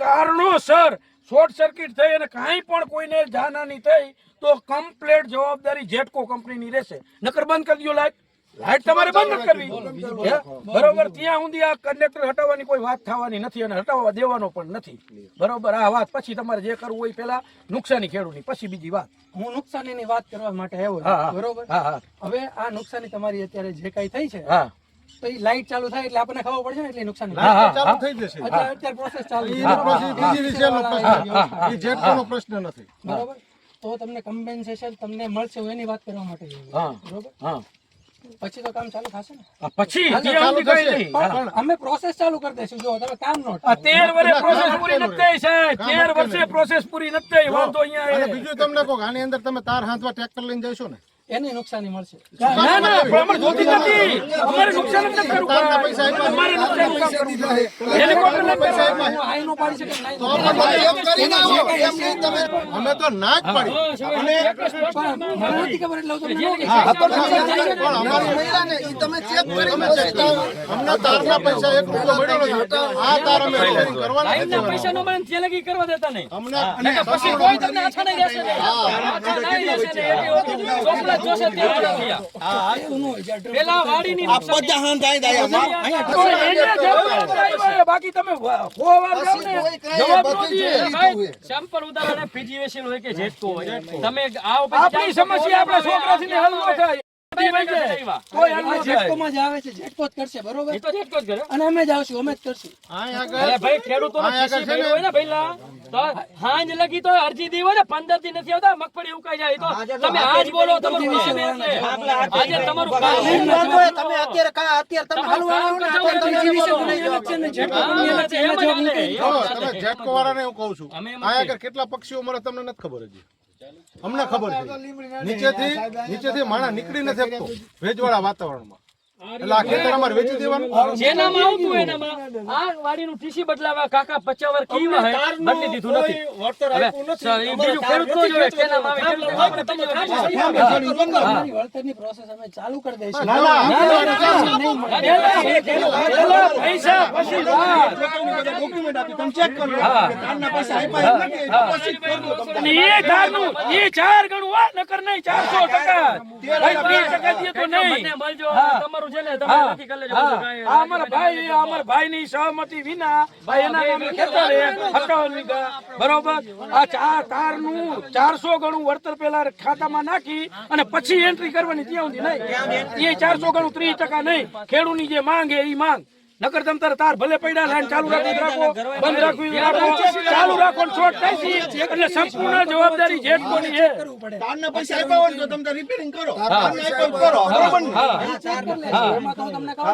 કારણોસર short circuit થઈ અને કાંઈ પણ કોઈને જાનહાની થઈ તો કમ્પ્લીટ જવાબદારી જેટકો કંપનીની રહેશે. નકર બંધ કરી દો લાઈટ તમારે બંધ ન કરવી. બરોબર, ત્યાં સુધી આ કંડક્ટર હટાવવાની કોઈ વાત થવાની નથી અને હટાવવા દેવાનો પણ નથી. બરોબર, આ વાત પછી તમારે જે કરવું હોય પેલા નુકસાની ખેડૂતની, પછી બીજી વાત. હું નુકસાનીની વાત કરવા માટે આવ્યો છું. બરોબર, હવે આ નુકસાની તમારી અત્યારે જે કઈ થઈ છે તો એ લાઈટ ચાલુ થાય એટલે આપણને ખબર પડશે ને એટલે નુકસાન ચાલુ થઈ જશે. અત્યારે પ્રોસેસ ચાલુ પ્રશ્ન નથી. બરોબર, તો તમને કમ્પેન્સેશન તમને મળશે એની વાત કરવા માટે. બરોબર, પછી તો કામ ચાલુ થશે ને. પછી પણ અમે પ્રોસેસ ચાલુ કરી દઈશું. જો તમે કામ નોટ 13 વર્ષે પ્રોસેસ પૂરી નથી થઈ સાહેબ, 13 વર્ષે પ્રોસેસ પૂરી નથી થઈ. વાંધો અહીંયા બીજું તમને કહો, આની અંદર તમે તાર હાંધવા ટ્રેક્ટર લઈને જશો ને એની નુકસાની મળશે. ના ના, અમારે જોતી નથી. અમારે નુકસાન જ નથી કરવું. અમારે નુકસાન કામ કરવું છે. હેલિકોપ્ટર લઈને પૈસા આઈ નો પાડી શકે નહીં. અમે તો ના જ પાડી. મને નથી ખબર એટલે હું તમને અમને તારના પૈસા 1 રૂપિયો મળ્યો નથી. આ તાર અમે કરવાના લાઈનના પૈસાનો મને ત્યાં લગી કરવા દેતા નહીં. અમને પછી કોઈ તમને આછા નહીં રહેશે ને. આછા નહીં રહેશે ને. ચોપડા જોશે તે પેલા વાડીની બધા હાંધ બાકી તમે સેમ્પલ ઉદાહરણ પીજીવીસીએલ હોય કે જેટકો હોય, તમે આવો આપણી સમસ્યા આપણા છોકરાથી હલ ન થાય. જેટકોમાં જ આવે છે, જેટકો જ કરશે. બરોબર, એ તો જેટકો જ કરે અને અમે જ આવશું, અમે જ કરશું. અરે ભાઈ, ખેડૂતોનો કૃષિ ભર્યો હોય ને પહેલા તો હાંજ લગી તો અરજી દી હોય ને 15 દી નથી આવતા, મગફળી ઉકાઈ જાય તો તમે આજ બોલો તમારું કામ એટલે આજે તમારું કામ તમે અત્યારે તમે હાલવાનું ને તમે જેટકો વાળાને હું કહું છું, આ આગળ કેટલા પક્ષીઓ મરે તમને નથી ખબર હજી. અમને ખબર છે. નીચેથી માણસ નીકળી નથી શકતો ભેજવાળા વાતાવરણમાં. એટલે આ ખેતર અમારે વેચી દેવાનું. જેનામાં આવતું હોય એનામાં આ વાડીનું ટીસી બદલાવા કાકા 50 વર્ષ કીવા હે બદલી દીધું નથી. વળતર આપ્યું નથી. એ બીજું ખેડૂત નો જોવે કેનામાં આવે એટલે આપણે તમે વળતરની પ્રોસેસ અમે ચાલુ કરી દઈશું. પૈસા પછી ડોક્યુમેન્ટ આપી તમે ચેક કરો. તારના પૈસા આપ્યા નથી પછી કરજો તમને. એ ધારનું એ 4 ગણું આ નકર નહીં 400%. ભાઈ 30% દે તો નહીં. મને મળજો તમારું છે ને તમે નક્કી કરી લેજો. આ અમારા ભાઈની સહમતિ વિના ભાઈ એના નામે ખેતર 58 વીઘા. બરોબર, આ તારનું 400 ગણું વળતર પેલા ખાતામાં નાખી અને પછી એન્ટ્રી કરવાની ત્યાં સુધી નહીં. એ 400 ગણું 30% નહીં. ખેડૂતની જે માંગ એ માંગ. નકર તમ તાર ભલે પડ્યા લાઈન ચાલુ રાખવી રાખો, બંધ રાખવી રાખો, ચાલુ રાખો શોર્ટ થાય છે એટલે સંપૂર્ણ જવાબદારી જેટકોની છે. તારના પૈસા આપ્યા હોય તો તમે રિપેરિંગ કરો. તારના આપ્યા કરો. બરોબર ને? એમાં તો તમને કહું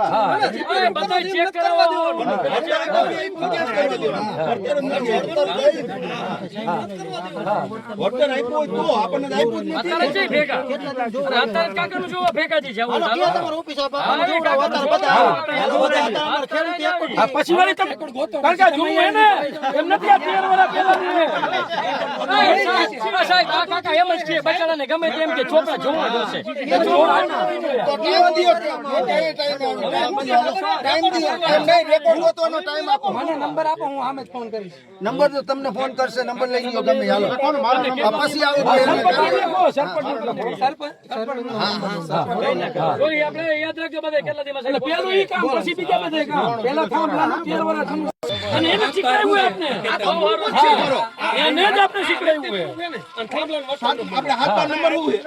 છું બધા ચેક કરાવો. વળતર આપ્યું હોય તો આપણને આપ્યું જ નથી. અત્યારે છે ભેગા. અત્યારે કાકાનું જોવો ભેગાથી જવું. તમારો ઓફિસ બધા પછી વાળી તમે કારણ કે જોવું હે ને એમ નથી આ 13 વર્ષ પહેલા સાહેબ આ કાકા એમ જ છે બચારાને ગમે તેમ કે છોકરા જોવા જોશે મને નંબર આપો હું આમે જ ફોન કરીશ. નંબર તો તમને ફોન કરશે, નંબર લઈ લ્યો ગમે હાલો. પછી આવું આપણે યાદ રાખજો બધા કેટલા દિવસ પેલું ઈ કામ પછી બીજા બધા કામ પેલા કામ 13 વર્ષ અને એને શીખવાડ્યું આપને એને જ આપણે શીખવાડ્યું આપણે હાથમાં નંબર હોય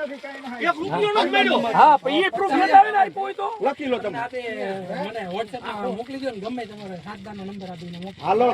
1 રૂપિયો નો મળ્યો. હા પણ એ પ્રૂફ લેતા આવે ને આપ્યો હોય તો લખી લો તમે. મને WhatsApp માં મોકલી દો ને ગમે તમારો હાથદારનો નંબર આપીને મોકલો. હાલો.